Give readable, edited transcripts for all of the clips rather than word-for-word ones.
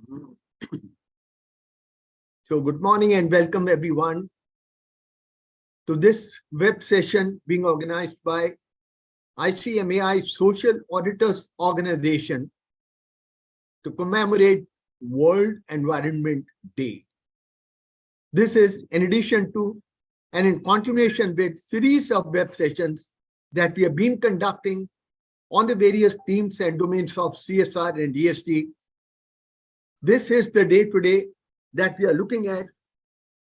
So good morning and welcome everyone to this web session being organized by ICMAI Social Auditors Organization to commemorate World Environment Day. This is in addition to and in continuation with series of web sessions that we have been conducting on the various themes and domains of CSR and ESG. This is the day today that we are looking at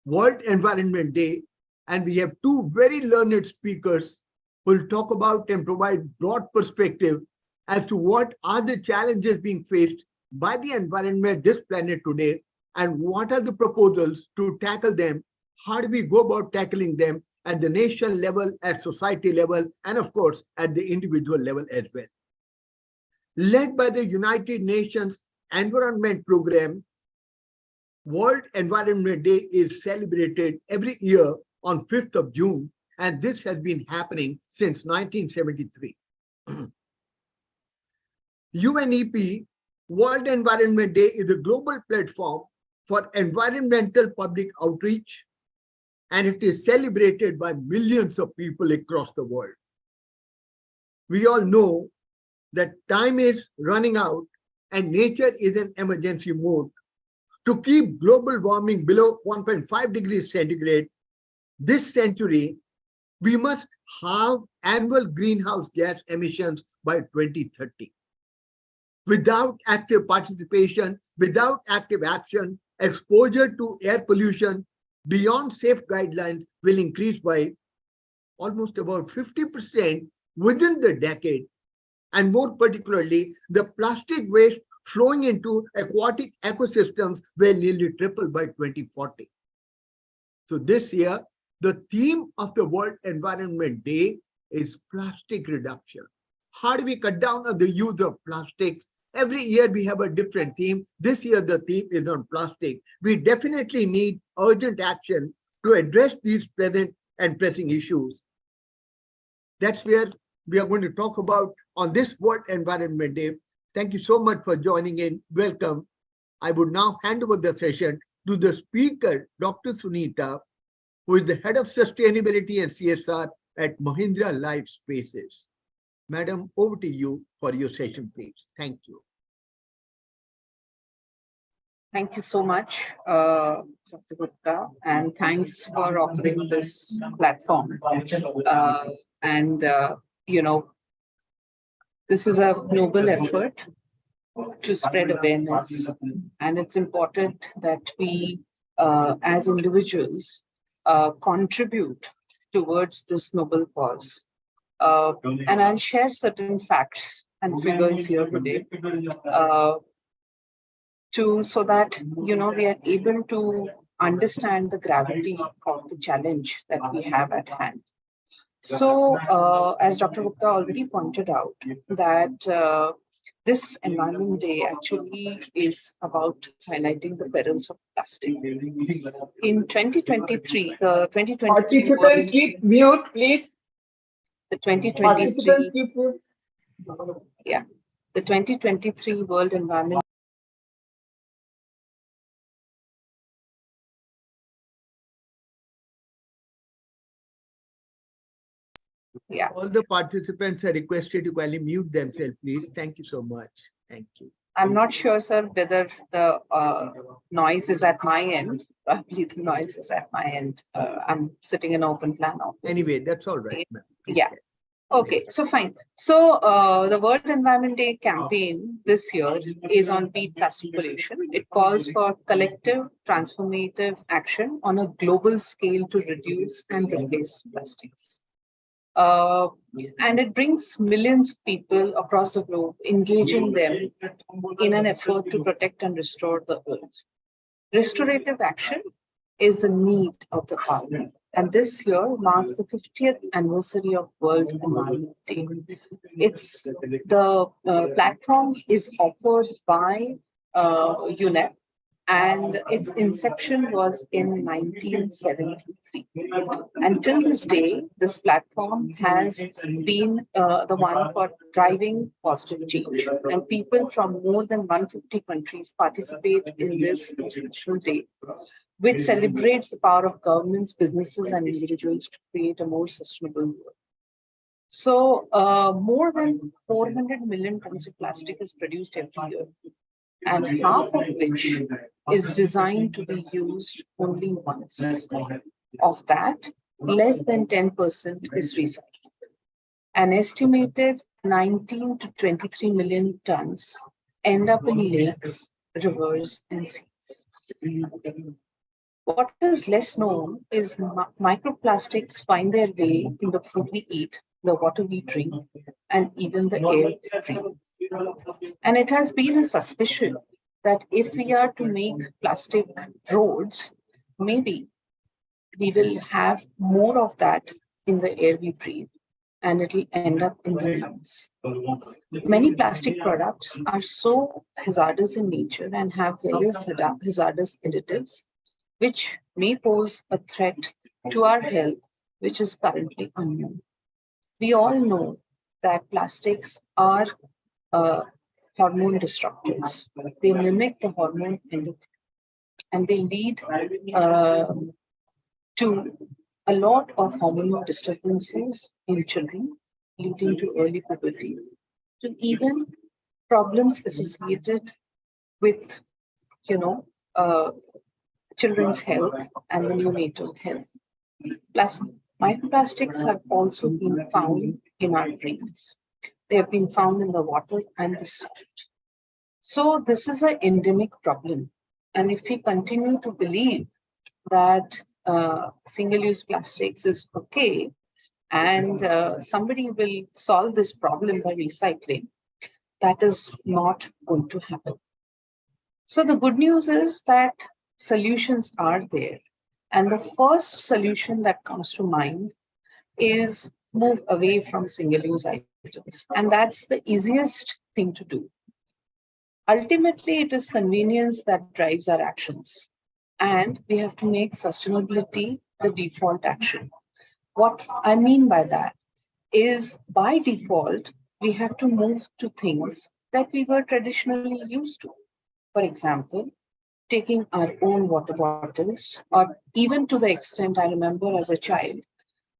World Environment Day, and we have two very learned speakers who will talk about and provide broad perspective as to what are the challenges being faced by the environment, this planet today, and what are the proposals to tackle them. How do we go about tackling them at the nation level, at society level, and of course, at the individual level as well. Led by the United Nations Environment Program, World Environment Day is celebrated every year on 5th of June, and this has been happening since 1973. UNEP, World Environment Day, is a global platform for environmental public outreach, and it is celebrated by millions of people across the world. We all know that time is running out and nature is in emergency mode. To keep global warming below 1.5 degrees centigrade this century, we must halve annual greenhouse gas emissions by 2030. Without active participation, without active action, exposure to air pollution beyond safe guidelines will increase by almost about 50% within the decade. And more particularly, the plastic waste flowing into aquatic ecosystems will nearly triple by 2040. So this year, the theme of the World Environment Day is plastic reduction. How do we cut down on the use of plastics? Every year we have a different theme. This year the theme is on plastic. We definitely need urgent action to address these present and pressing issues. That's where we are going to talk about on this World Environment Day. Thank you so much for joining in. Welcome. I would now hand over the session to the speaker, Dr. Sunita, who is the Head of Sustainability and CSR at Mahindra Life Spaces. Madam, over to you for your session, please. Thank you. Thank you so much, Dr. Gupta, and thanks for offering this platform. This is a noble effort to spread awareness, and it's important that we, as individuals, contribute towards this noble cause. And I'll share certain facts and figures here today so that we are able to understand the gravity of the challenge that we have at hand. So, as Dr. Gupta already pointed out, that this Environment Day actually is about highlighting the perils of plastic. In 2023, the 2023 participants keep mute, please. The 2023, yeah, the 2023 World Environment. Yeah. All the participants are requested to kindly mute themselves, please. Thank you so much. Thank you. I'm not sure, sir, whether the noise is at my end. Probably the noise is at my end. I'm sitting in an open plan office. Anyway, that's all right. Yeah. Okay, so fine. So the World Environment Day campaign this year is on Beat Plastic Pollution. It calls for collective transformative action on a global scale to reduce and replace plastics. And it brings millions of people across the globe, engaging them in an effort to protect and restore the earth. Restorative action is the need of the hour. And this year marks the 50th anniversary of World Environment Day. It's the platform is offered by UNEP, and its inception was in 1973. Until this day, this platform has been the one for driving positive change, and people from more than 150 countries participate in this International Day, which celebrates the power of governments, businesses, and individuals to create a more sustainable world. So, more than 400 million tons of plastic is produced every year, and half of which is designed to be used only once. Of that, less than 10% is recycled. An estimated 19 to 23 million tons end up in lakes, rivers, and seas. What is less known is microplastics find their way in the food we eat, the water we drink, and even the air we breathe. And it has been a suspicion that if we are to make plastic roads, maybe we will have more of that in the air we breathe, and it will end up in the lungs. Many plastic products are so hazardous in nature and have various hazardous additives, which may pose a threat to our health, which is currently unknown. We all know that plastics are hormone disruptors. They mimic the hormone endocrine, and they lead to a lot of hormonal disturbances in children, leading to early puberty, to even problems associated with, children's health and the neonatal health. Plus, microplastics have also been found in our brains. They have been found in the water and the salt. So this is an endemic problem. And if we continue to believe that single-use plastics is okay, and somebody will solve this problem by recycling, that is not going to happen. So the good news is that solutions are there. And the first solution that comes to mind is move away from single-use items. And that's the easiest thing to do. Ultimately, it is convenience that drives our actions. And we have to make sustainability the default action. What I mean by that is, by default, we have to move to things that we were traditionally used to. For example, taking our own water bottles, or even to the extent I remember as a child,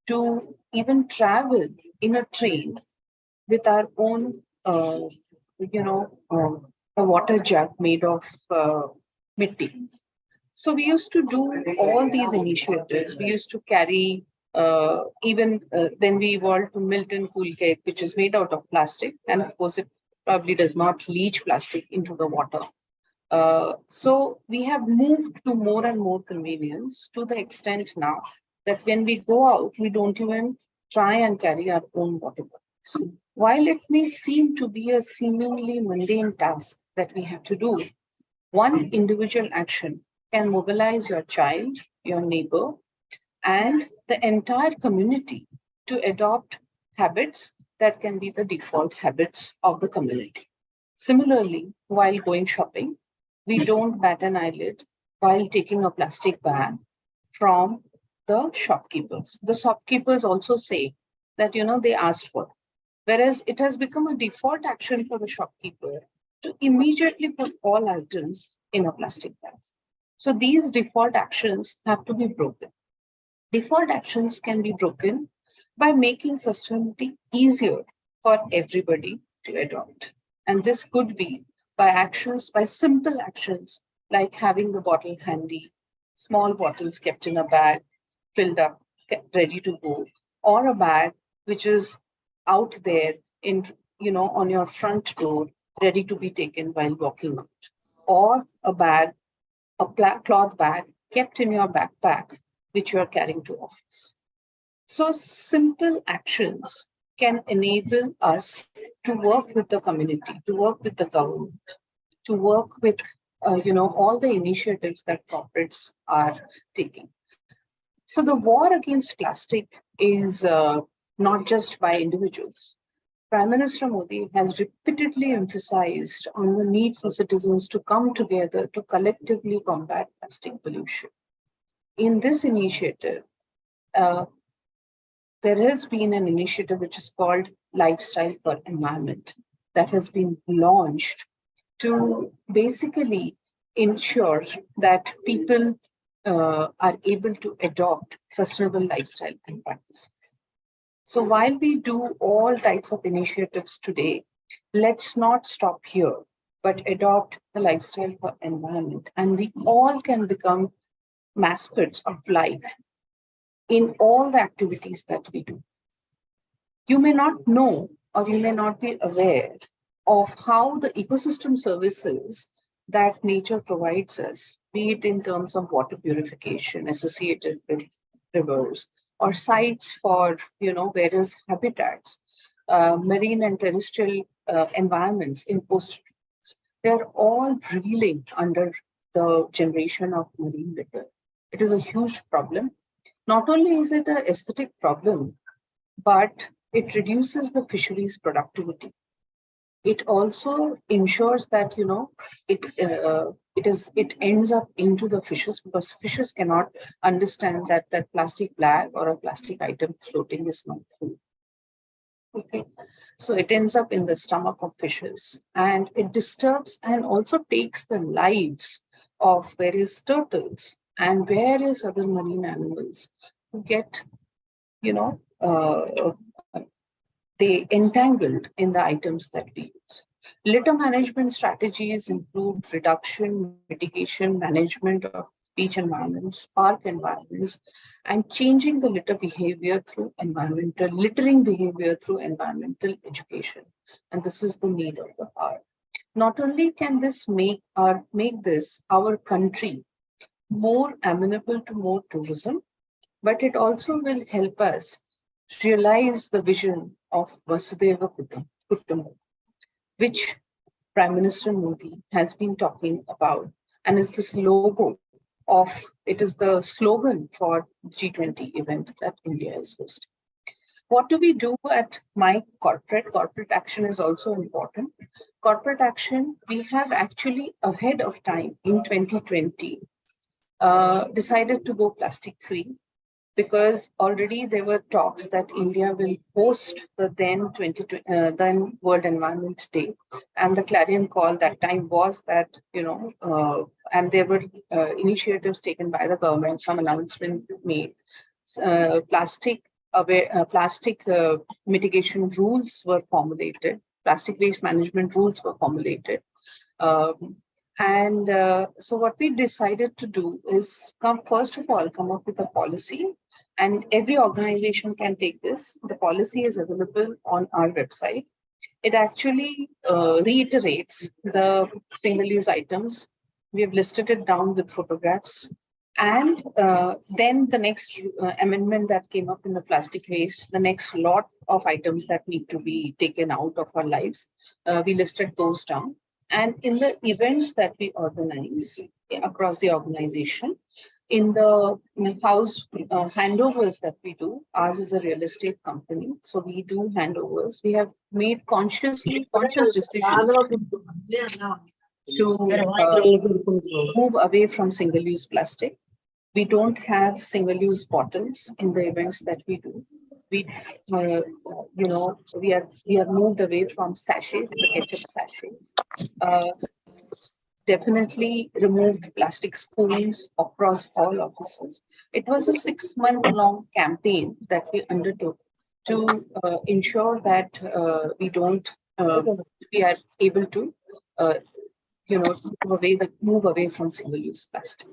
to even travel in a train with our own, a water jug made of mitti. So we used to do all these initiatives. We used to carry, then we evolved to Milton Cool Cake, which is made out of plastic. And of course, it probably does not leach plastic into the water. So we have moved to more and more convenience, to the extent now that when we go out, we don't even try and carry our own water bottles. While it may seem to be a seemingly mundane task that we have to do, one individual action can mobilize your child, your neighbor, and the entire community to adopt habits that can be the default habits of the community. Similarly, while going shopping, we don't bat an eyelid while taking a plastic bag from the shopkeepers. The shopkeepers also say that, they asked for it. Whereas it has become a default action for the shopkeeper to immediately put all items in a plastic bag. So these default actions have to be broken. Default actions can be broken by making sustainability easier for everybody to adopt. And this could be by simple actions like having the bottle handy, small bottles kept in a bag, filled up, ready to go, or a bag which is out there on your front door, ready to be taken while walking out, or a cloth bag kept in your backpack, which you are carrying to office. So simple actions can enable us to work with the community, to work with the government, to work with all the initiatives that corporates are taking. So the war against plastic is not just by individuals. Prime Minister Modi has repeatedly emphasized on the need for citizens to come together to collectively combat plastic pollution. In this initiative, there has been an initiative which is called Lifestyle for Environment that has been launched to basically ensure that people are able to adopt sustainable lifestyle and practices. So while we do all types of initiatives today, let's not stop here, but adopt the lifestyle for environment. And we all can become mascots of life in all the activities that we do. You may not know or you may not be aware of how the ecosystem services that nature provides us, be it in terms of water purification associated with rivers, or sites for various habitats, marine and terrestrial environments in coastal regions. They're all reeling under the generation of marine litter. It is a huge problem. Not only is it an aesthetic problem, but it reduces the fisheries productivity. It also ensures that it ends up into the fishes, because fishes cannot understand that plastic bag or a plastic item floating is not food. Okay, so it ends up in the stomach of fishes, and it disturbs and also takes the lives of various turtles and various other marine animals who get they entangled in the items that we use. Litter management strategies include reduction, mitigation, management of beach environments, park environments, and changing the littering behavior through environmental education. And this is the need of the hour. Not only can this make this our country more amenable to more tourism, but it also will help us realize the vision of Vasudhaiva Kutumbakam, which Prime Minister Modi has been talking about, and is this it is the slogan for G20 event that India is hosting. What do we do at my corporate? Corporate action is also important. Corporate action, we have actually ahead of time in 2020 decided to go plastic free, because already there were talks that India will host the then World Environment Day, and the clarion call that time was that and there were initiatives taken by the government, some announcement made, plastic mitigation rules were formulated, plastic waste management rules were formulated. So what we decided to do is first of all come up with a policy, and every organization can take this. The policy is available on our website. It actually reiterates the single-use items. We have listed it down with photographs. And then the next amendment that came up in the plastic waste, the next lot of items that need to be taken out of our lives, we listed those down. And in the events that we organize across the organization, in the house handovers that we do, ours is a real estate company, so we do handovers. We have made conscious decisions to move away from single-use plastic. We don't have single-use bottles in the events that we do. We are moved away from sachets, the ketchup sachets. Definitely removed plastic spoons across all offices. It was a 6-month-long campaign that we undertook to ensure that we are able to move away from single-use plastic.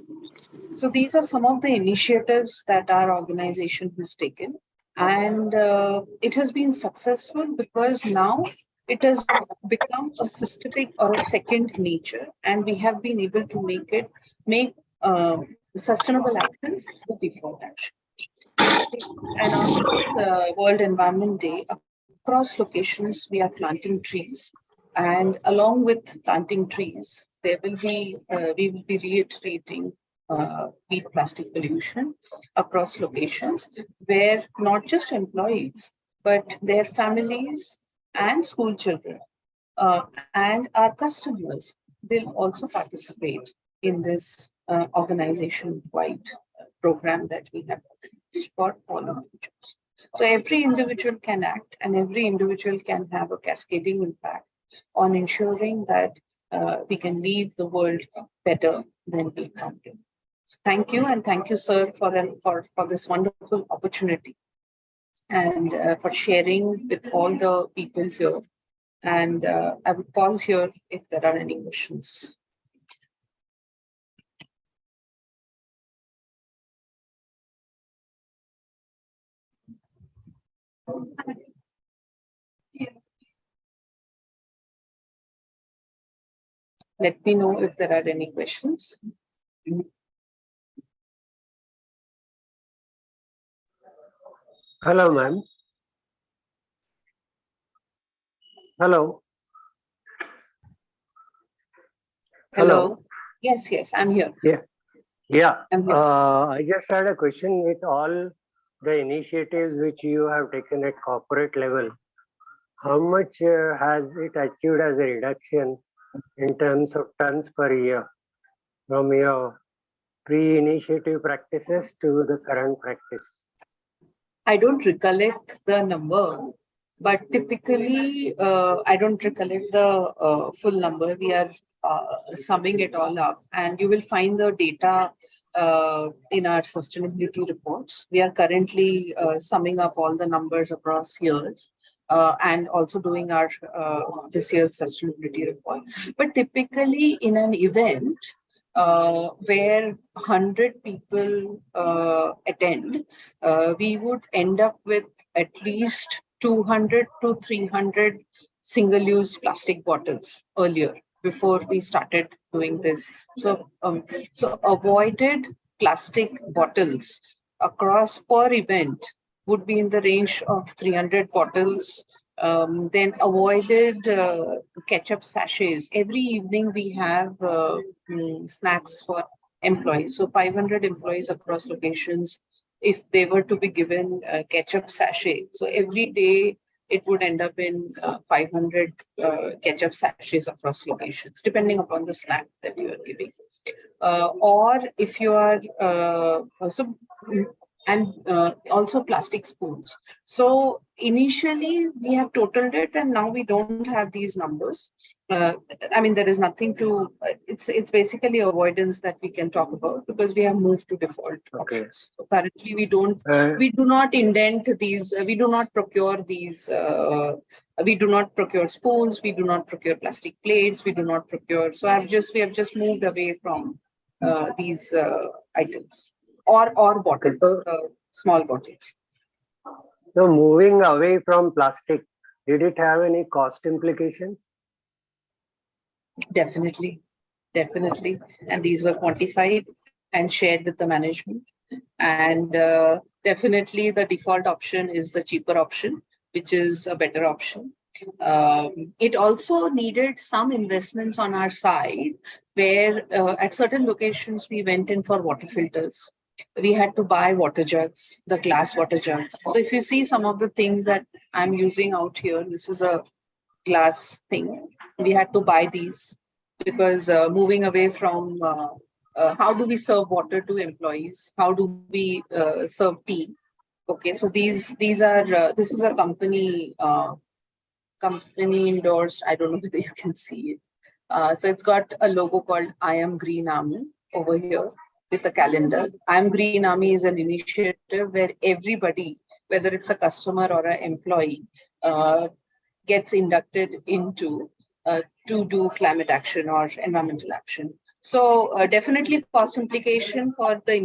So these are some of the initiatives that our organization has taken, and it has been successful because now it has become a systemic or a second nature, and we have been able to make sustainable actions the default action. And on the World Environment Day, across locations, we are planting trees. And along with planting trees, we will be reiterating beat plastic pollution across locations, where not just employees, but their families and school children and our customers will also participate in this organization-wide program that we have for all individuals. So every individual can act and every individual can have a cascading impact on ensuring that we can leave the world better than we found it. So thank you, and thank you, sir, for this wonderful opportunity and for sharing with all the people here. And I will pause here if there are any questions. Let me know if there are any questions. Hello, ma'am. Hello. Hello. Yes, I'm here. Yeah. I'm here. I just had a question with all the initiatives which you have taken at corporate level. How much has it achieved as a reduction in terms of tons per year from your pre-initiative practices to the current practice? I don't recollect the number, but typically I don't recollect the full number. We are summing it all up, and you will find the data in our sustainability reports. We are currently summing up all the numbers across years. And also doing our this year's sustainability report. But typically in an event where 100 people attend, we would end up with at least 200 to 300 single-use plastic bottles earlier before we started doing this. So avoided plastic bottles across per event would be in the range of 300 bottles. Then avoided ketchup sachets. Every evening we have snacks for employees. So 500 employees across locations, if they were to be given ketchup sachet. So every day it would end up in 500 ketchup sachets across locations, depending upon the snack that you are giving. Or if you are, also plastic spoons. So initially we have totaled it, and now we don't have these numbers. I mean, there is nothing to, it's basically avoidance that we can talk about, because we have moved to default options. So currently we do not indent these, we do not procure these, we do not procure spoons, we do not procure plastic plates, we do not procure, so we have just moved away from these items. Or bottles, small bottles. So moving away from plastic, did it have any cost implications? Definitely. And these were quantified and shared with the management. And definitely the default option is the cheaper option, which is a better option. It also needed some investments on our side, where at certain locations we went in for water filters. We had to buy water jugs, the glass water jugs. So if you see some of the things that I'm using out here, this is a glass thing. We had to buy these because moving away from how do we serve water to employees? How do we serve tea? Okay, so these are this is a company endorsed. I don't know whether you can see it. So it's got a logo called I Am Green Army over here with a calendar. I Am Green Army is an initiative where everybody, whether it's a customer or an employee, gets inducted into to do climate action or environmental action. So definitely cost implication for the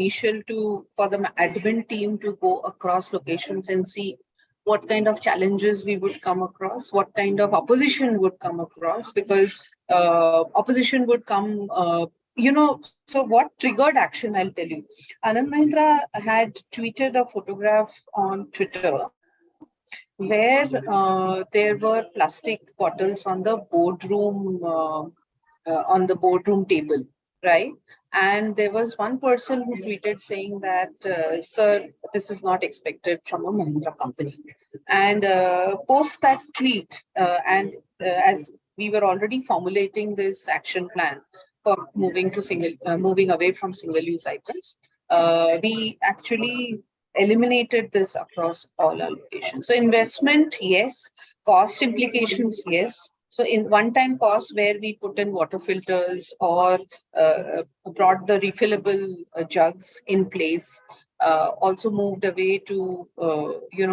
for the admin team to go across locations and see what kind of challenges we would come across, what kind of opposition would come across, because opposition would come, so what triggered action, I'll tell you. Anand Mahindra had tweeted a photograph on Twitter where there were plastic bottles on the boardroom table, right? And there was one person who tweeted saying that, sir, this is not expected from a Mahindra company. And post that tweet, as we were already formulating this action plan for moving away from single-use items, we actually eliminated this across all our locations. So investment, yes. Cost implications, yes. So in one-time costs where we put in water filters or brought the refillable jugs in place, also moved away to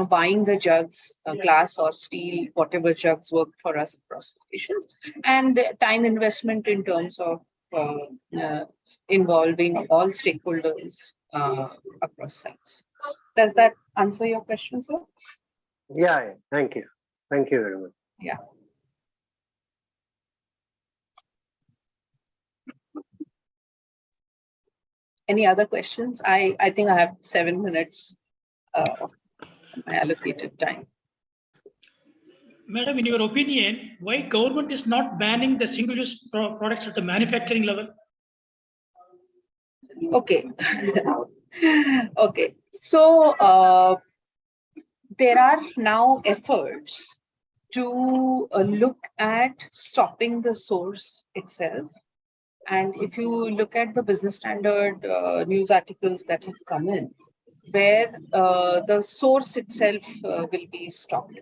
buying the jugs, glass or steel, whatever jugs worked for us across locations, and time investment in terms of involving all stakeholders across sites. Does that answer your question, sir? Yeah, thank you. Thank you very much. Yeah. Any other questions? I think I have 7 minutes of my allocated time. Madam, in your opinion, why government is not banning the single-use products at the manufacturing level? Okay. Okay. So there are now efforts to look at stopping the source itself. And if you look at the business standard news articles that have come in, where the source itself will be stopped.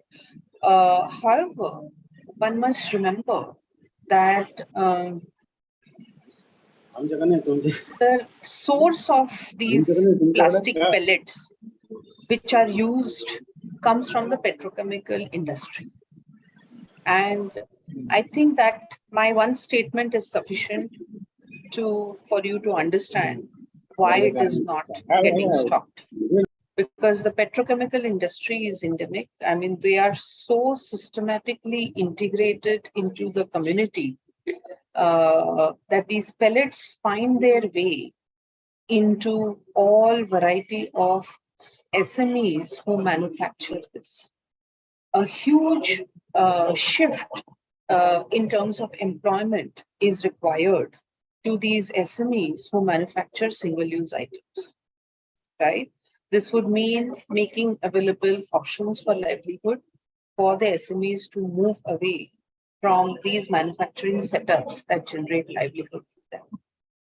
However, one must remember that the source of these plastic pellets which are used comes from the petrochemical industry. And I think that my one statement is sufficient for you to understand why it is not getting stopped. Because the petrochemical industry is endemic. I mean, they are so systematically integrated into the community that these pellets find their way into all variety of SMEs who manufacture this. A huge shift in terms of employment is required to these SMEs who manufacture single-use items, right? This would mean making available options for livelihood for the SMEs to move away from these manufacturing setups that generate livelihood for them,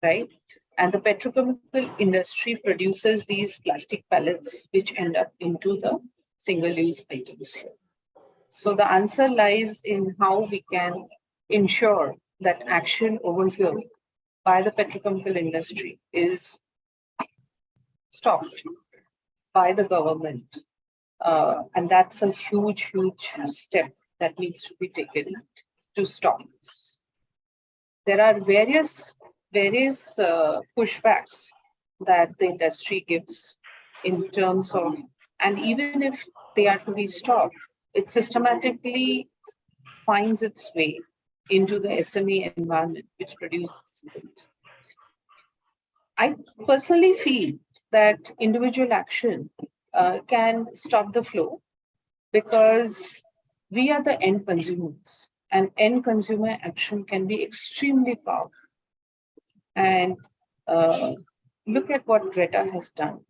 right? And the petrochemical industry produces these plastic pellets which end up into the single-use items here. So the answer lies in how we can ensure that action over here by the petrochemical industry is stopped by the government. And that's a huge, huge step that needs to be taken to stop this. There are various pushbacks that the industry gives in terms of, and even if they are to be stopped, it systematically finds its way into the SME environment which produces these. I personally feel that individual action can stop the flow because we are the end consumers, and end consumer action can be extremely powerful. And look at what Greta has done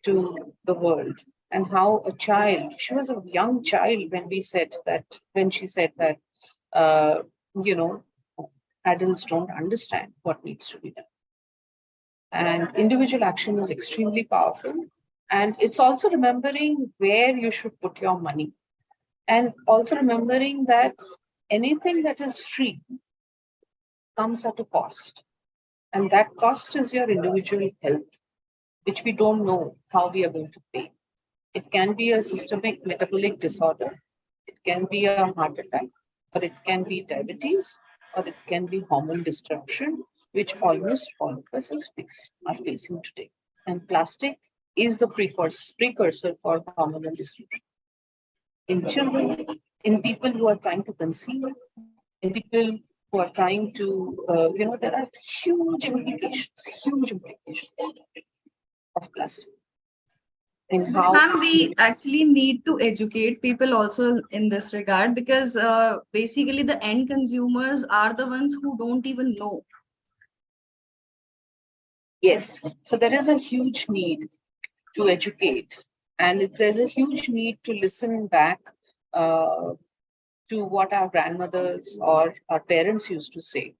to the world and how a child, she was a young child when she said that, adults don't understand what needs to be done. And individual action is extremely powerful. And it's also remembering where you should put your money. And also remembering that anything that is free comes at a cost. And that cost is your individual health, which we don't know how we are going to pay. It can be a systemic metabolic disorder. It can be a heart attack, or it can be diabetes, or it can be hormone disruption, which almost all of us are facing today. And plastic is the precursor for hormonal disruption. In children, in people who are trying to conceive, in people who are trying to, there are huge implications of plastic. Ma'am, we actually need to educate people also in this regard, because basically the end consumers are the ones who don't even know. Yes, so there is a huge need to educate And there's a huge need to listen back to what our grandmothers or our parents used to say.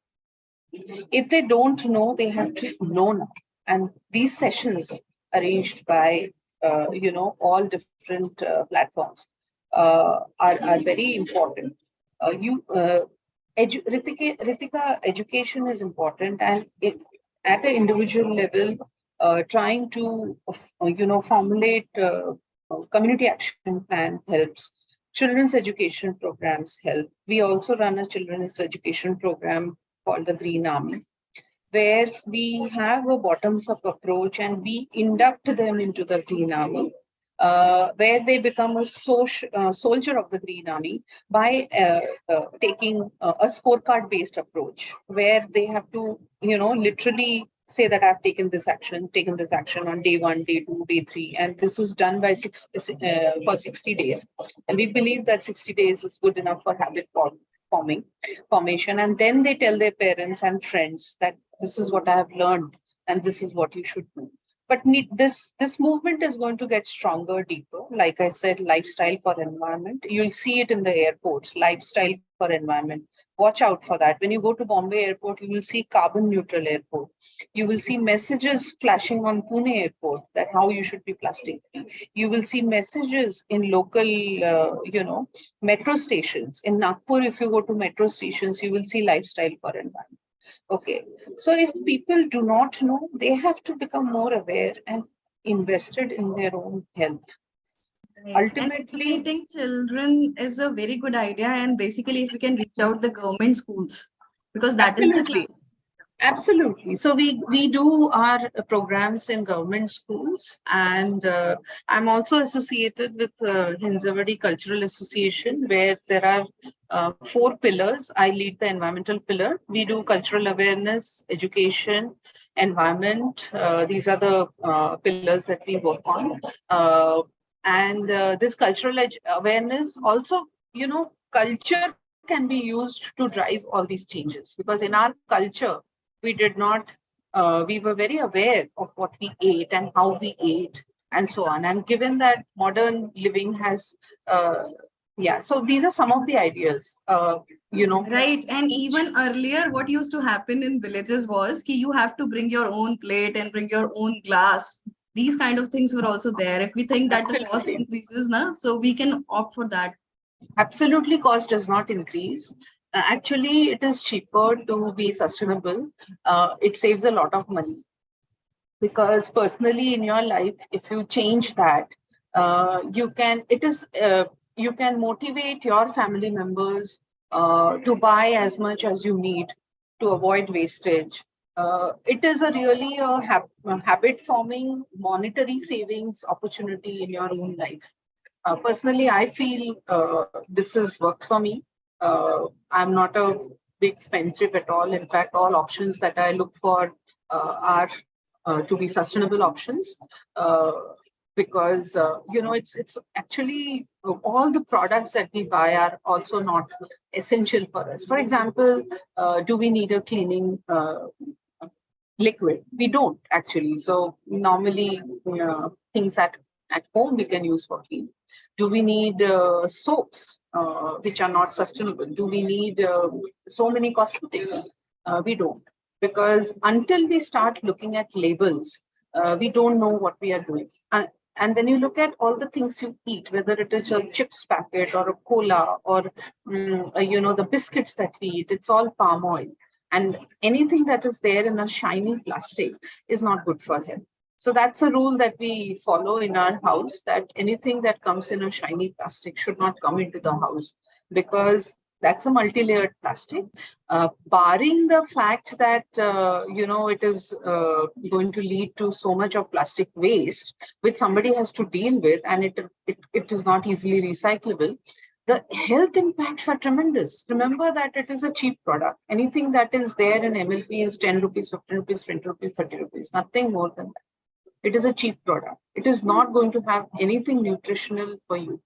If they don't know, they have to know now. And these sessions arranged by, all different platforms are very important. Ritika, education is important, and at an individual level, trying to, formulate community action plan helps. Children's education programs help. We also run a children's education program called the Green Army, where we have a bottoms-up approach and we induct them into the Green Army, where they become a soldier of the Green Army by taking a scorecard-based approach, where they have to, literally say that I've taken this action on day 1, day 2, day 3, and this is done by for 60 days. And we believe that 60 days is good enough for habit formation. And then they tell their parents and friends that this is what I have learned and this is what you should do. But this movement is going to get stronger, deeper. Like I said, lifestyle for environment. You'll see it in the airports, lifestyle for environment. Watch out for that. When you go to Bombay airport, you will see carbon neutral airport. You will see messages flashing on Pune airport that how you should be plastic free. You will see messages in local, metro stations. In Nagpur, if you go to metro stations, you will see lifestyle for environment. Okay, so if people do not know, they have to become more aware and invested in their own health. Right. Ultimately, And educating children is a very good idea. And basically, if we can reach out the government schools, because that is the absolutely. class. Absolutely. So we do our programs in government schools, and I'm also associated with Hinjawadi Cultural Association, where there are 4 pillars. I lead the environmental pillar. We do cultural awareness, education, environment. These are the pillars that we work on. And this cultural awareness also, culture can be used to drive all these changes, because in our culture, we did not, we were very aware of what we ate and how we ate and so on. And given that modern living has, so these are some of the ideas, Right. And even earlier, what used to happen in villages was ki you have to bring your own plate and bring your own glass. These kind of things were also there. If we think that the cost Absolutely. increases now, so we can opt for that. Absolutely, cost does not increase. Actually, it is cheaper to be sustainable. It saves a lot of money, because personally in your life, if you change that, you can motivate your family members to buy as much as you need to avoid wastage. It is really a habit forming monetary savings opportunity in your own life. Personally, I feel this has worked for me. I'm not a big spendthrift at all. In fact, all options that I look for are to be sustainable options, because it's actually all the products that we buy are also not essential for us. For example, do we need a cleaning liquid? We don't actually. So normally things that at home we can use for cleaning. Do we need soaps which are not sustainable? Do we need so many cosmetics? We don't. Because until we start looking at labels, we don't know what we are doing. And when you look at all the things you eat, whether it is a chips packet or a cola or the biscuits that we eat, it's all palm oil. And anything that is there in a shiny plastic is not good for health. So that's a rule that we follow in our house, that anything that comes in a shiny plastic should not come into the house, because that's a multi-layered plastic. Barring the fact that, it is going to lead to so much of plastic waste, which somebody has to deal with, and it is not easily recyclable. The health impacts are tremendous. Remember that it is a cheap product. Anything that is there in MLP is 10 rupees, 15 rupees, 20 rupees, 30 rupees, nothing more than that. It is a cheap product. It is not going to have anything nutritional for you.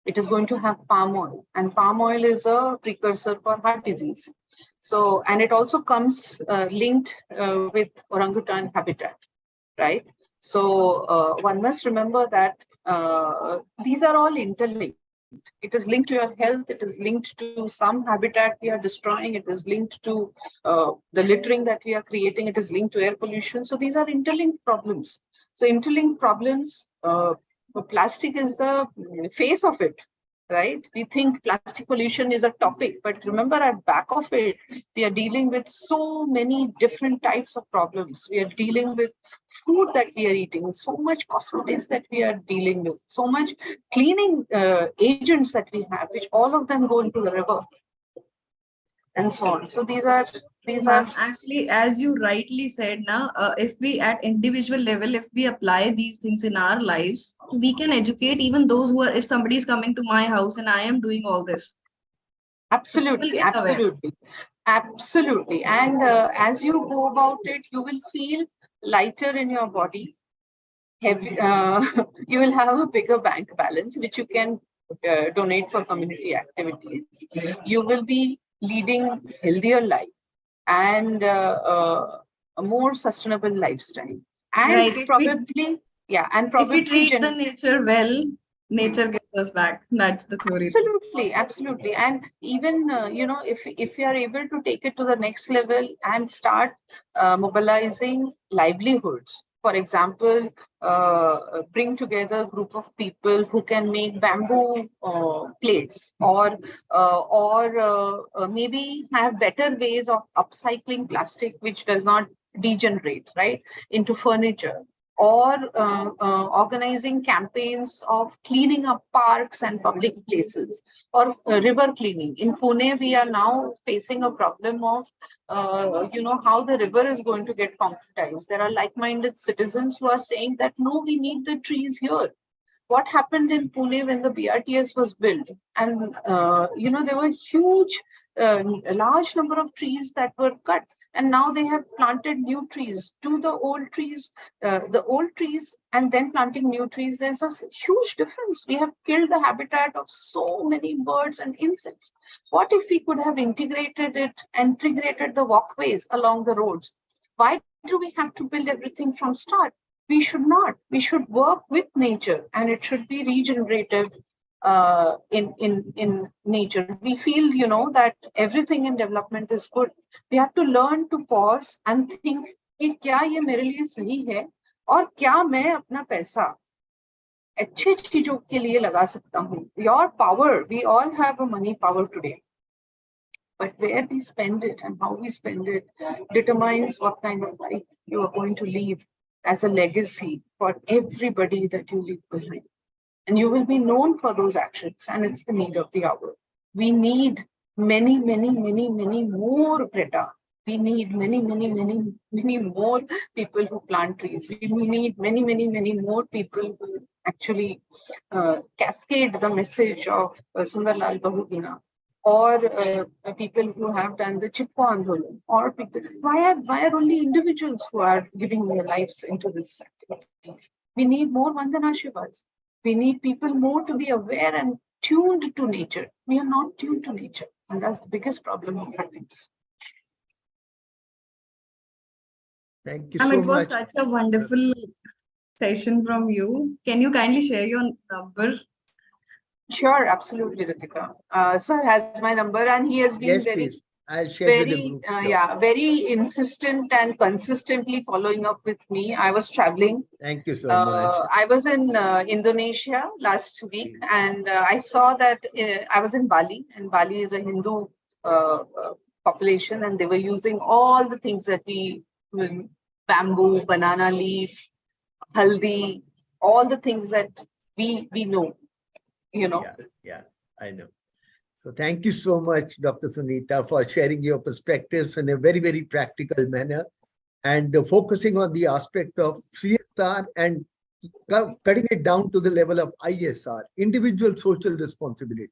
It is going to have palm oil, and palm oil is a precursor for heart disease. So, and it also comes linked with orangutan habitat, right? So one must remember that these are all interlinked. It is linked to your health. It is linked to some habitat we are destroying. It is linked to the littering that we are creating. It is linked to air pollution. So these are interlinked problems. So interlinked problems, plastic is the face of it, right? We think plastic pollution is a topic, but remember at back of it, we are dealing with so many different types of problems. We are dealing with food that we are eating, so much cosmetics that we are dealing with, so much cleaning agents that we have, which all of them go into the river and so on. So these are Actually, as you rightly said, now, if we at individual level, if we apply these things in our lives, we can educate even those who are, if somebody is coming to my house and I am doing all this. absolutely, People get aware. absolutely, absolutely. And as you go about it, you will feel lighter in your body. Heavy, you will have a bigger bank balance, which you can donate for community activities. You will be leading healthier life and a more sustainable lifestyle. And Right. If we- probably, yeah, and If probably we treat the nature well, nature gives us back. That's the theory. absolutely, absolutely. And even if you are able to take it to the next level and start mobilizing livelihoods, for example, bring together a group of people who can make bamboo plates, or maybe have better ways of upcycling plastic, which does not degenerate, right, into furniture, or organizing campaigns of cleaning up parks and public places, or river cleaning. In Pune, we are now facing a problem of, how the river is going to get concretized. There are like-minded citizens who are saying that, no, we need the trees here. What happened in Pune when the BRTS was built? And, there were huge, a large number of trees that were cut. And now they have planted new trees to the old trees, and then planting new trees. There's a huge difference. We have killed the habitat of so many birds and insects. What if we could have integrated the walkways along the roads? Why do we have to build everything from start? We should not. We should work with nature, and it should be regenerative in nature. We feel, that everything in development is good. We have to learn to pause and think कि क्या ये मेरे लिए सही है, और क्या मैं अपना पैसा अच्छी चीजों के लिए लगा सकता हूँ. Your power, we all have a money power today, but where we spend it and how we spend it determines what kind of life you are going to leave as a legacy for everybody that you leave behind. And you will be known for those actions, and it's the need of the hour. We need many, many, many, many more Greta. We need many, many, many, many more people who plant trees. We need many, many, many more people who actually cascade the message of Sundarlal Bahuguna, or people who have done the Chipko Andolan, or people. Why are only individuals who are giving their lives into this activities? We need more Vandana Shivas. We need people more to be aware and tuned to nature. We are not tuned to nature, and that's the biggest problem of our times. Thank you And so it was much. such a wonderful session from you. Can you kindly share your number? Sure, absolutely, Ritika. Sir has my number, and he has been Yes, very, please. I'll share with the very, group. Sure. very insistent and consistently following up with me. I was traveling. Thank you so much. I was in Indonesia last week, and I saw that I was in Bali, and Bali is a Hindu population, and they were using all the things that bamboo, banana leaf, haldi, all the things that we know, Yeah, I know. So thank you so much, Dr. Sunita, for sharing your perspectives in a very, very practical manner, and focusing on the aspect of CSR and cutting it down to the level of ISR, individual social responsibility.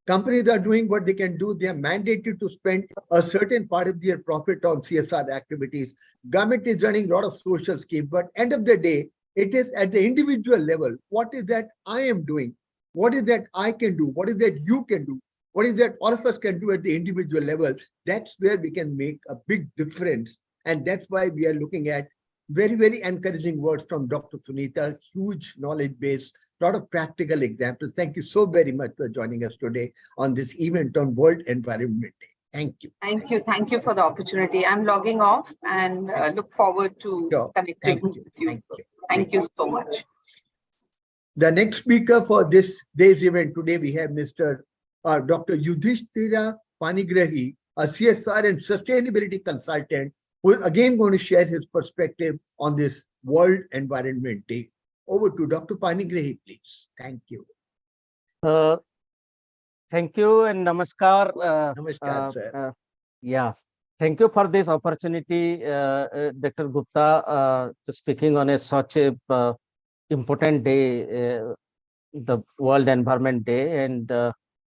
Companies are doing what they can do. They are mandated to spend a certain part of their profit on CSR activities. Government is running a lot of social schemes, but end of the day, it is at the individual level. What is that I am doing? What is that I can do? What is that you can do? What is that all of us can do at the individual level? That's where we can make a big difference. And that's why we are looking at very, very encouraging words from Dr. Sunita, huge knowledge base, lot of practical examples. Thank you so very much for joining us today on this event on World Environment Day. Thank you. Thank you. Thank you for the opportunity. I'm logging off and look forward to Sure. connecting Thank you. with you. Thank you. Thank you so much. The next speaker for this day's event today, we have Mr. Dr. Yudhishthira Panigrahi, a CSR and sustainability consultant, who is again going to share his perspective on this World Environment Day. Over to Dr. Panigrahi, please. Thank you. Thank you and namaskar. Namaskar, sir. Yeah, thank you for this opportunity, Dr. Gupta, to speaking on such a important day, the World Environment Day. And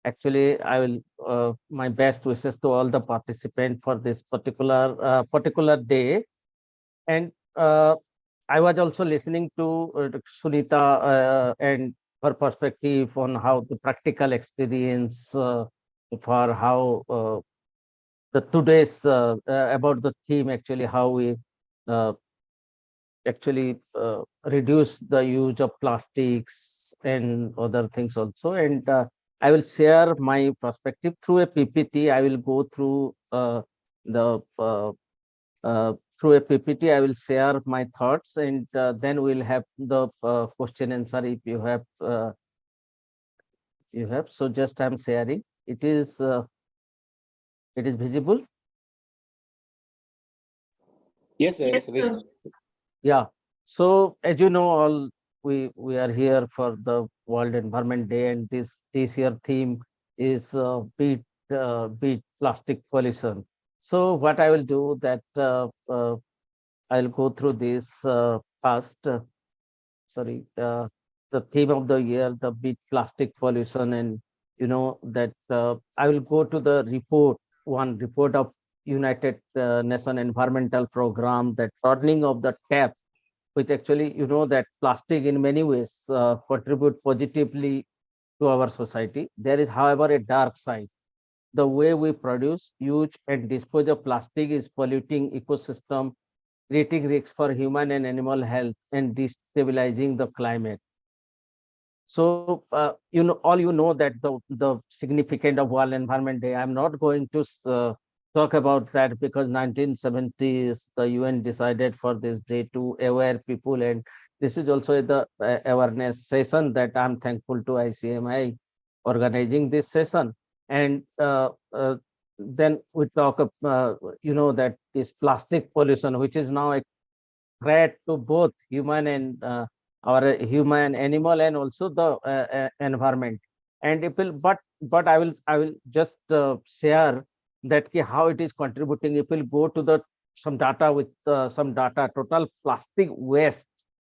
actually, I will my best wishes to all the participants for this particular day. And I was also listening to Sunita and her perspective on how the practical experience for how the today's about the theme, actually how we actually reduce the use of plastics and other things also. And I will share my perspective through a PPT. I will go through through a PPT. I will share my thoughts, and then we'll have the question answer if you have. So just I'm sharing. It is visible. Yes, sir. Yes, Yes, sir. Yeah. So as you know, all we are here for the World Environment Day, and this year theme is beat plastic pollution. So what I will do that I'll go through this first. Sorry, the theme of the year, the beat plastic pollution, and you know that I will go to the one report of United Nations Environmental Program, that turning of the tap, which actually, you know, that plastic in many ways contribute positively to our society. There is, however, a dark side. The way we produce, use, and dispose of plastic is polluting ecosystem, creating risks for human and animal health, and destabilizing the climate. So, you know that the significance of World Environment Day. I'm not going to talk about that, because 1970s the UN decided for this day to aware people, and this is also the awareness session that I'm thankful to ICMI organizing this session. And then we talk you know, that is plastic pollution, which is now a threat to both human and our human, animal, and also the environment. And it will, but I will just share that how it is contributing. If we'll go to the some data with total plastic waste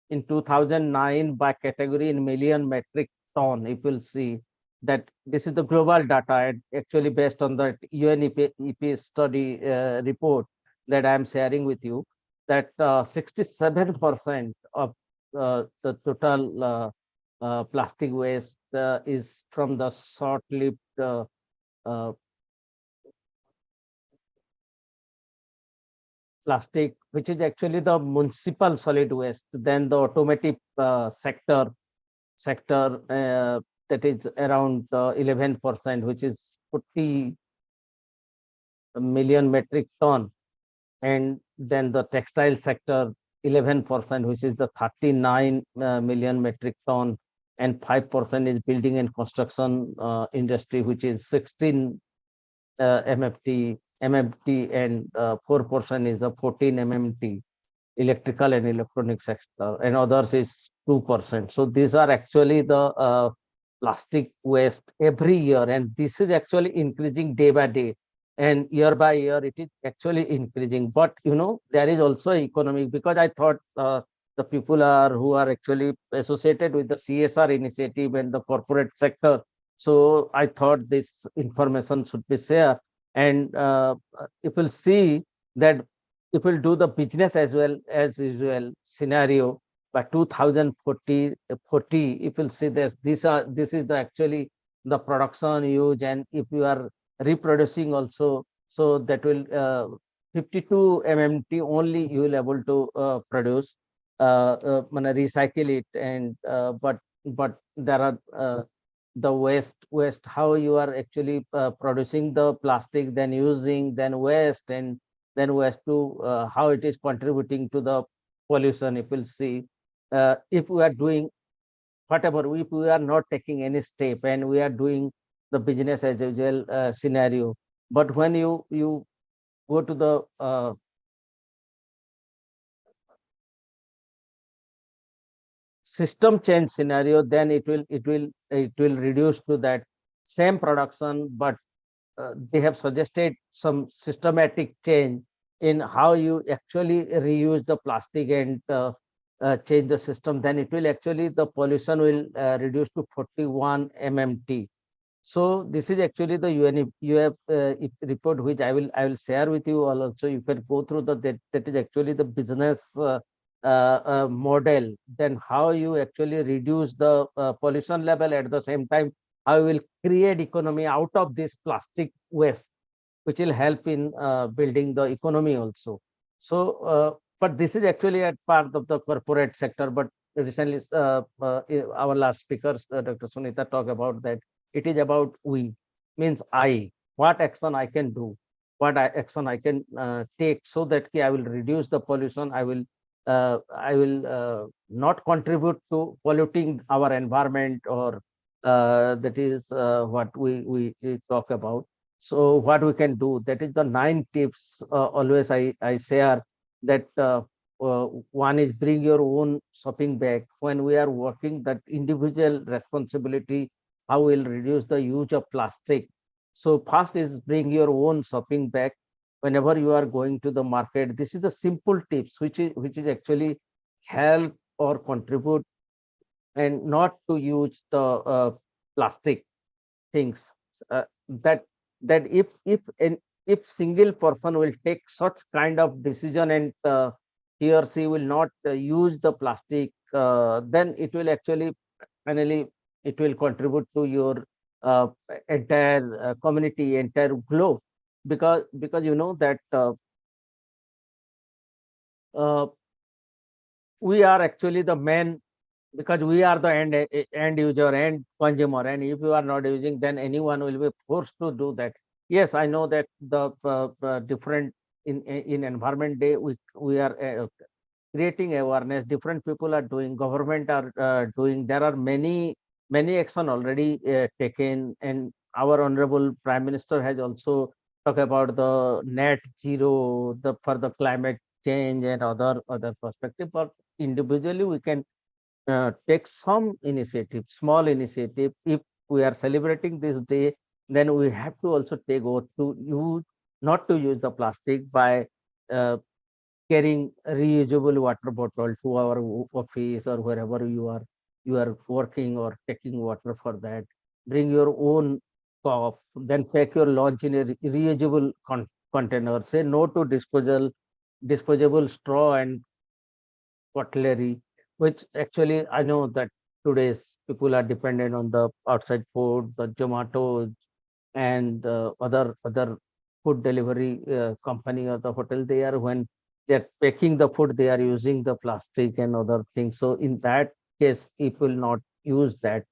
in 2009 by category in million metric ton. If you'll see that this is the global data, and actually based on the UNEP study report that I am sharing with you, that 67% of the total plastic waste is from the short-lived plastic, which is actually the municipal solid waste. Then the automotive sector that is around 11%, which is 40 million metric ton. And then the textile sector 11%, which is the 39 million metric ton, and 5% is building and construction industry, which is 16 MMT, and 4% is the 14 MMT, electrical and electronic sector, and others is 2%. So these are actually the plastic waste every year, and this is actually increasing day by day, and year by year it is actually increasing. But you know, there is also economic, because I thought the people who are actually associated with the CSR initiative and the corporate sector, so I thought this information should be shared. And if we'll see that, if we'll do the business as well as usual scenario by 2040, if you'll see this is the actually the production use, and if you are reproducing also, so that will 52 MMT only you will able to produce, recycle it. And but but there are the waste, how you are actually producing the plastic, then using, then waste, and then waste to how it is contributing to the pollution. If we'll see, if we are doing whatever, if we are not taking any step and we are doing the business as usual scenario, but when you go to the system change scenario, then it will reduce to that same production, but they have suggested some systematic change in how you actually reuse the plastic and change the system, then it will actually, the pollution will reduce to 41 mmt. So this is actually the UNEP report, which I will share with you all also. You can go through that is actually the business model. Then how you actually reduce the pollution level, at the same time how you will create economy out of this plastic waste, which will help in building the economy also. So, but this is actually a part of the corporate sector. But recently, our last speakers, Dr. Sunita, talked about that. It is about we, means I, what action I can do, what action I can take, so that I will reduce the pollution. I will not contribute to polluting our environment, or that is what we talk about. So what we can do, that is the 9 tips. Always I share that one is bring your own shopping bag. When we are working, that individual responsibility, how we'll reduce the use of plastic. So first is bring your own shopping bag whenever you are going to the market. This is the simple tips which is actually help or contribute, and not to use the plastic things. That if single person will take such kind of decision, and he or she will not use the plastic, then it will actually finally it will contribute to your uh, entire community, entire globe, because you know that uh, we are actually the main, because we are the end user, end consumer, and if you are not using, then anyone will be forced to do that. Yes, I know that the different in environment day, we are creating awareness. Different people are doing, government are doing. There are many action already taken, and our honorable prime minister has also talked about the net zero, the for the climate change and other perspective. But individually we can take some initiative, small initiative. If we are celebrating this day, then we have to also take oath to use, not to use the plastic, by uh, carrying reusable water bottle to our office or wherever you are working, or taking water for that. Bring your own cup, then pack your lunch in a reusable container. Say no to disposable straw and cutlery, which actually I know that today's people are dependent on the outside food, the Zomato and other food delivery company or the hotel. They are, when they're packing the food, they are using the plastic and other things. So in that case, it will not use that.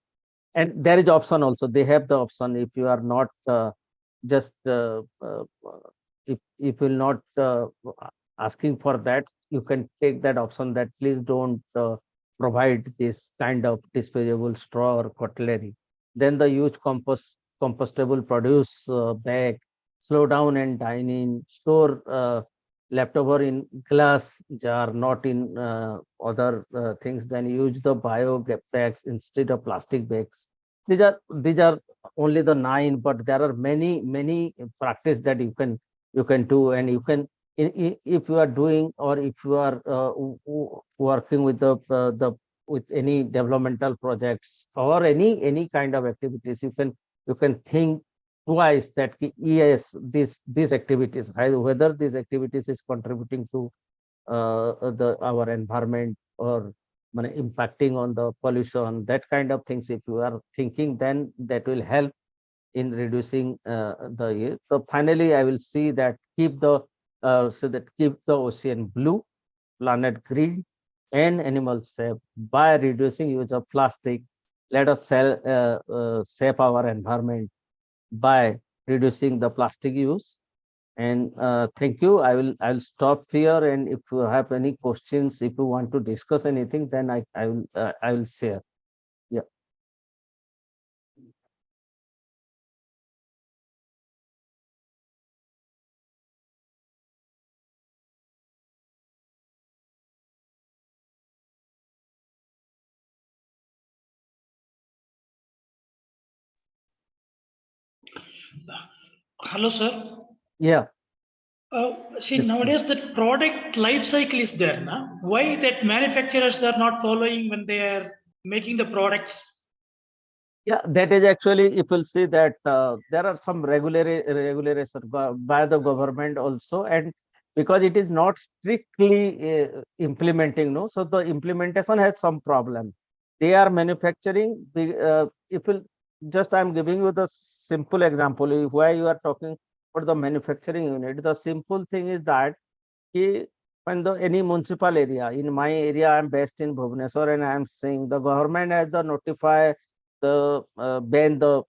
And there is option also. They have the option. If you are not just if will not asking for that, you can take that option, that please don't provide this kind of disposable straw or cutlery. Then the use compostable produce bag. Slow down and dine in. Store leftover in glass jar, not in other things. Then use the bags instead of plastic bags. These are only the 9, but there are many practice that you can do. And you can, if you are doing, or if you are working with the with any developmental projects, or any kind of activities, you can think twice that yes, these activities, whether these activities is contributing to the our environment, or impacting on the pollution, that kind of things. If you are thinking, then that will help in reducing the yield. So finally, I will see that keep the ocean blue, planet green, and animals safe by reducing use of plastic. let us save our environment by reducing the plastic use. And thank you. I'll stop here. And if you have any questions, if you want to discuss anything, then I will share. Yeah. Hello, sir. Yeah. See, Yes, nowadays the product life cycle is there now. Why that manufacturers are not following when they are making the products? Yeah, that is actually, if you'll see that there are some regulation by the government also, and because it is not strictly implementing, no, so the implementation has some problem. They are manufacturing. If you just, I'm giving you the simple example why you are talking about the manufacturing unit. The simple thing is that when the any municipal area, in my area, I'm based in Bhubaneswar, and I'm saying the government has the notify the ban the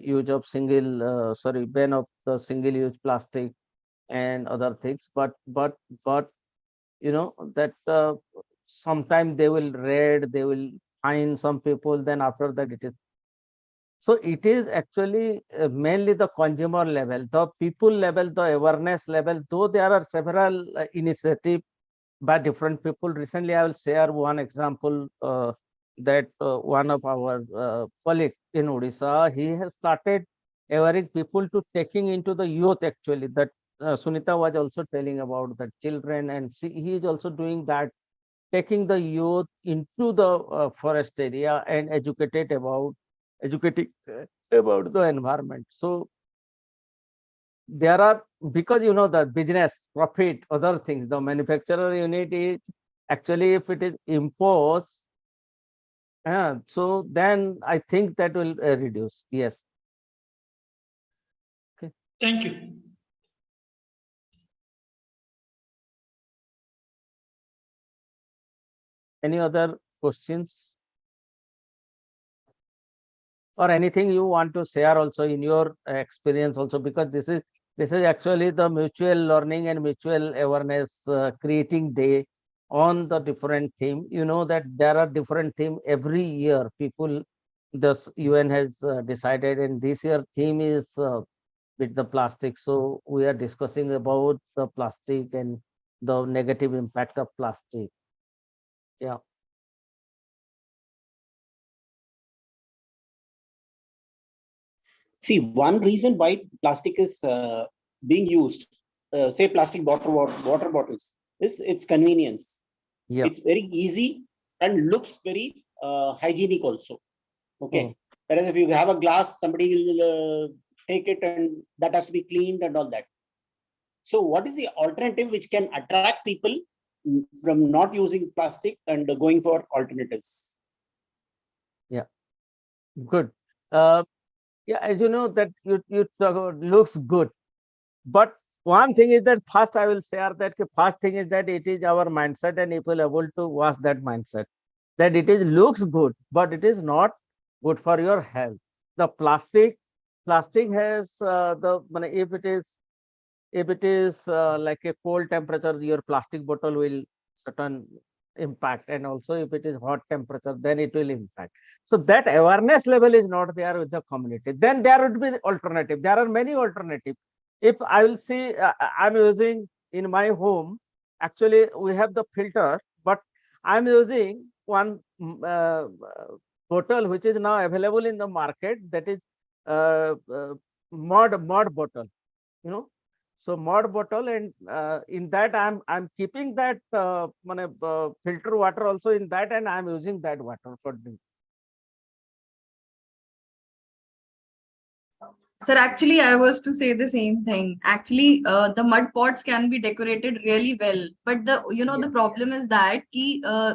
use of ban of the single use plastic and other things, but you know that sometime they will raid, they will find some people, then after that it is. So it is actually mainly the consumer level, the people level, the awareness level, though there are several initiatives by different people. Recently, I will share one example that one of our colleagues in Odisha, he has started awareing people to taking into the youth actually, that Sunita was also telling about the children, and he is also doing that, taking the youth into the forest area and educating about the environment. So there are, because you know the business profit, other things, the manufacturer unit is actually, if it is imposed, so then I think that will reduce. Yes. Okay. Thank you. Any other questions or anything you want to share also in your experience also, because this is actually the mutual learning and mutual awareness creating day on the different theme. You know that there are different theme every year. People, the UN has decided, and this year theme is with the plastic. So we are discussing about the plastic and the negative impact of plastic. Yeah. See, one reason why plastic is being used, say plastic water bottles, is its convenience. Yeah. It's very easy and looks very hygienic also. Okay. Whereas if you have a glass, somebody will take it and that has to be cleaned and all that. So what is the alternative which can attract people from not using plastic and going for alternatives? Yeah. Good. Yeah, as you know that you talk about looks good, but one thing is that first I will share that first thing is that it is our mindset, and if we're able to wash that mindset, that it is looks good, but it is not good for your health. The plastic has if it is like a cold temperature, your plastic bottle will certain impact, and also if it is hot temperature, then it will impact. So that awareness level is not there with the community. Then there would be alternative. There are many alternatives. If I will see, I'm using in my home, actually we have the filter, but I'm using one bottle which is now available in the market, that is mud bottle, you know. So mud bottle, and in that I'm keeping that filter water also in that, and I'm using that water for drink. Sir, actually, I was to say the same thing. Actually, the mud pots can be decorated really well, but the problem is that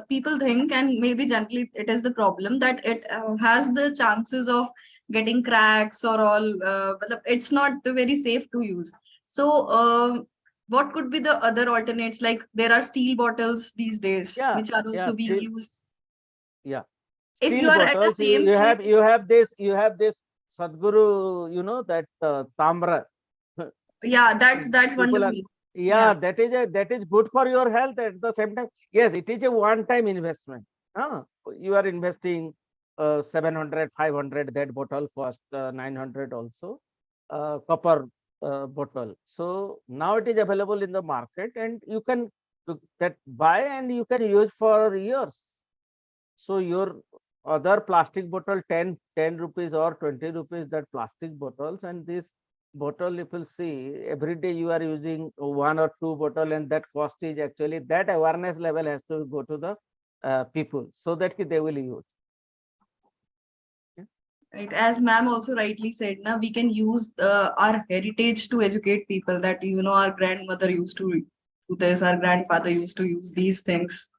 people think, and maybe generally it is the problem, that it has the chances of getting cracks or all. But it's not very safe to use. So, what could be the other alternates? Like there are steel bottles these days, Yeah, which are also being still, used. yeah. if steel you are at the bottles, same you place, you have this Sadhguru, you know, that Tamra. yeah, that's People are, wonderful. yeah, that is good for your health at the same time. Yes, it is a one-time investment. You are investing 700, 500, that bottle cost 900 also, copper bottle. So now it is available in the market and you can that buy and you can use for years. So your other plastic bottle, 10 rupees or 20 rupees, that plastic bottles, and this bottle, if you see, every day you are using one or two bottle, and that cost is actually, that awareness level has to go to the people so that they will use. Right, as ma'am also rightly said, now we can use our heritage to educate people that, you know, our grandmother used to do this, our grandfather used to use these things.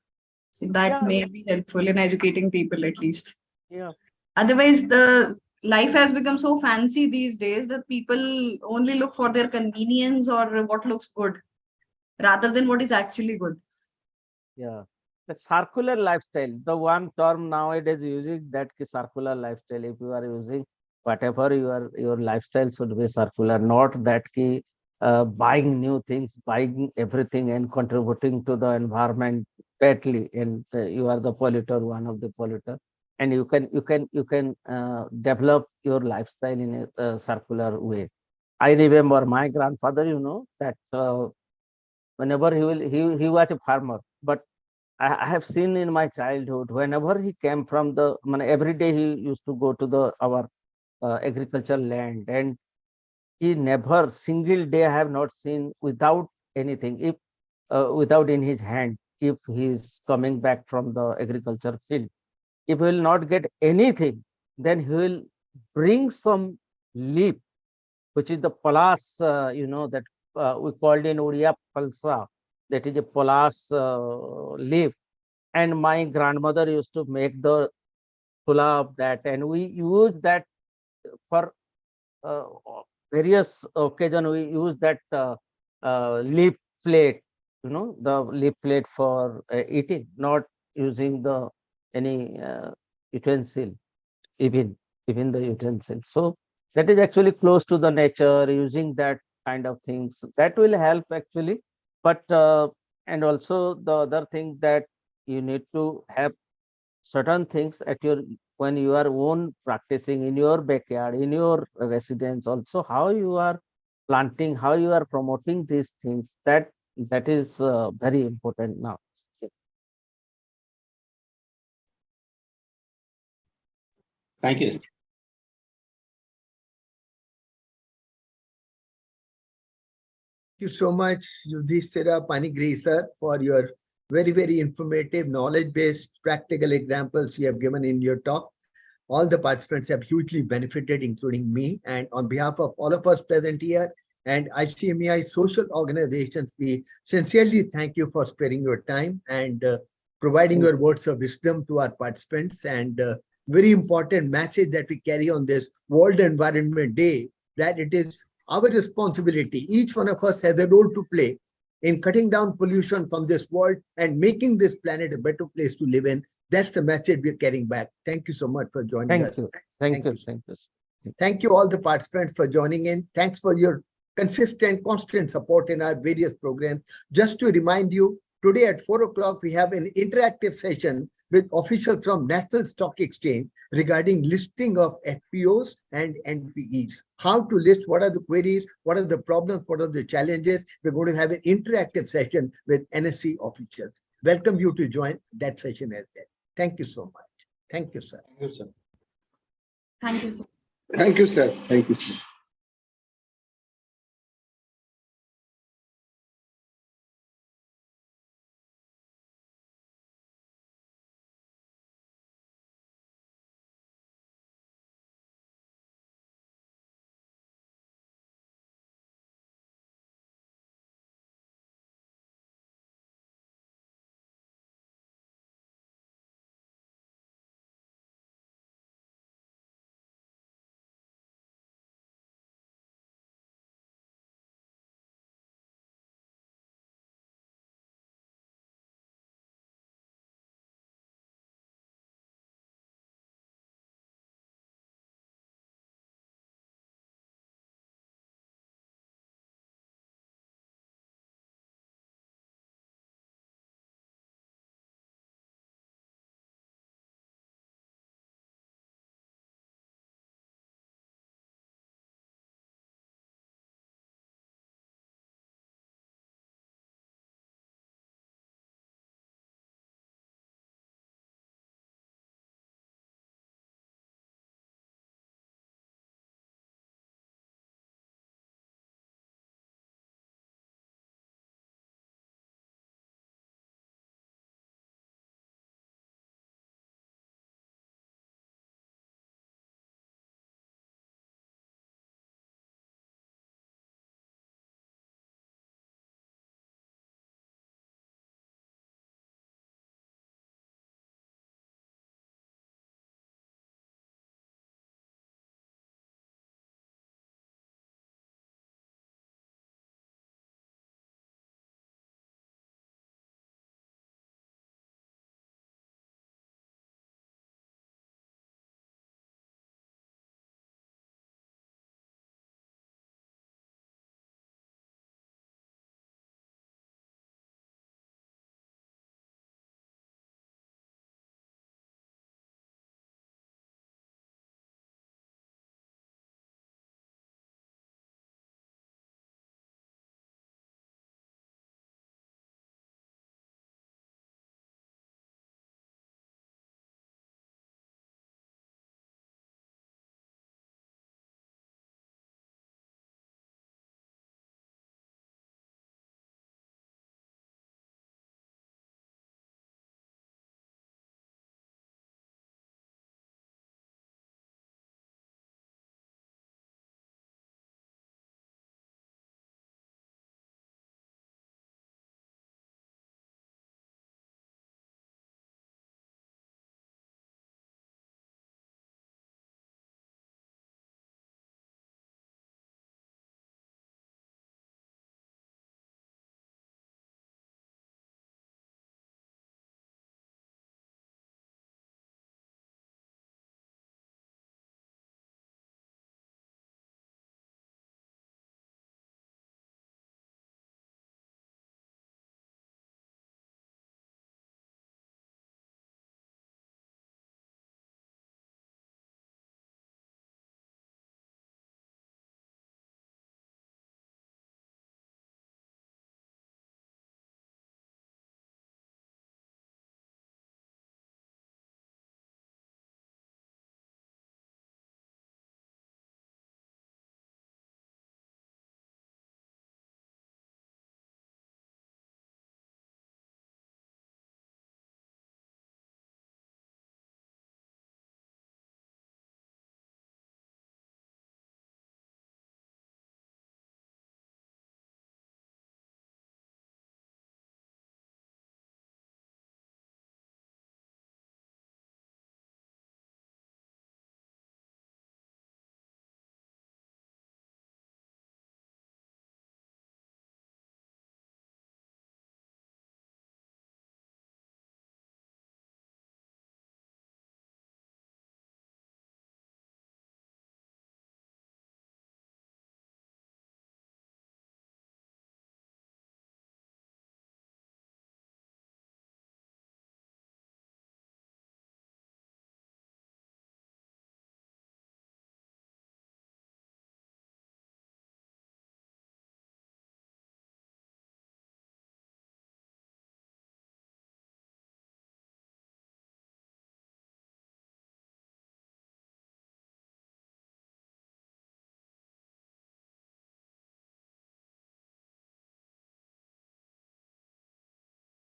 So that Yeah, may be helpful in educating people at least. yeah. Otherwise, the life has become so fancy these days that people only look for their convenience or what looks good rather than what is actually good. Yeah, the circular lifestyle, the one term nowadays using, that circular lifestyle. If you are using whatever your lifestyle should be circular, not that buying new things, buying everything and contributing to the environment badly, and you are the polluter, one of the polluter. And you can develop your lifestyle in a circular way. I remember my grandfather, you know, that whenever he was a farmer, but I have seen in my childhood, whenever he came from the, every day he used to go to our agricultural land, and he never, single day I have not seen without anything, if without in his hand, if he is coming back from the agriculture field. If he will not get anything, then he will bring some leaf, which is the palas, you know, that we called in Odia palsa, that is a palas leaf. And my grandmother used to make the pula of that, and we use that for uh, various occasion. We use that leaf plate, you know, the leaf plate for eating, not using the any utensil, even the utensil. So that is actually close to the nature, using that kind of things that will help actually. But and also the other thing, that you need to have certain things at your, when you are own practicing in your backyard, in your residence also, how you are planting, how you are promoting these things, that is very important now. Thank you. Thank you so much, Yudhishthira Panigrahi sir, for your very, very informative, knowledge-based, practical examples you have given in your talk. All the participants have hugely benefited, including me. And on behalf of all of us present here and ICMEI social organizations, we sincerely thank you for sparing your time and providing your words of wisdom to our participants. And very important message that we carry on this World Environment Day, that it is our responsibility. Each one of us has a role to play in cutting down pollution from this world and making this planet a better place to live in. That's the message we're carrying back. Thank you so much for joining us. Thank you. Thank you all the participants for joining in. Thanks for your consistent, constant support in our various programs. Just to remind you, today at 4 o'clock, we have an interactive session with officials from National Stock Exchange regarding listing of FPOs and NPEs. How to list, what are the queries, what are the problems, what are the challenges. We're going to have an interactive session with NSE officials. Welcome you to join that session as well. Thank you so much. Thank you, sir. Thank you, sir. Thank you, sir. Thank you, sir. Thank you, sir.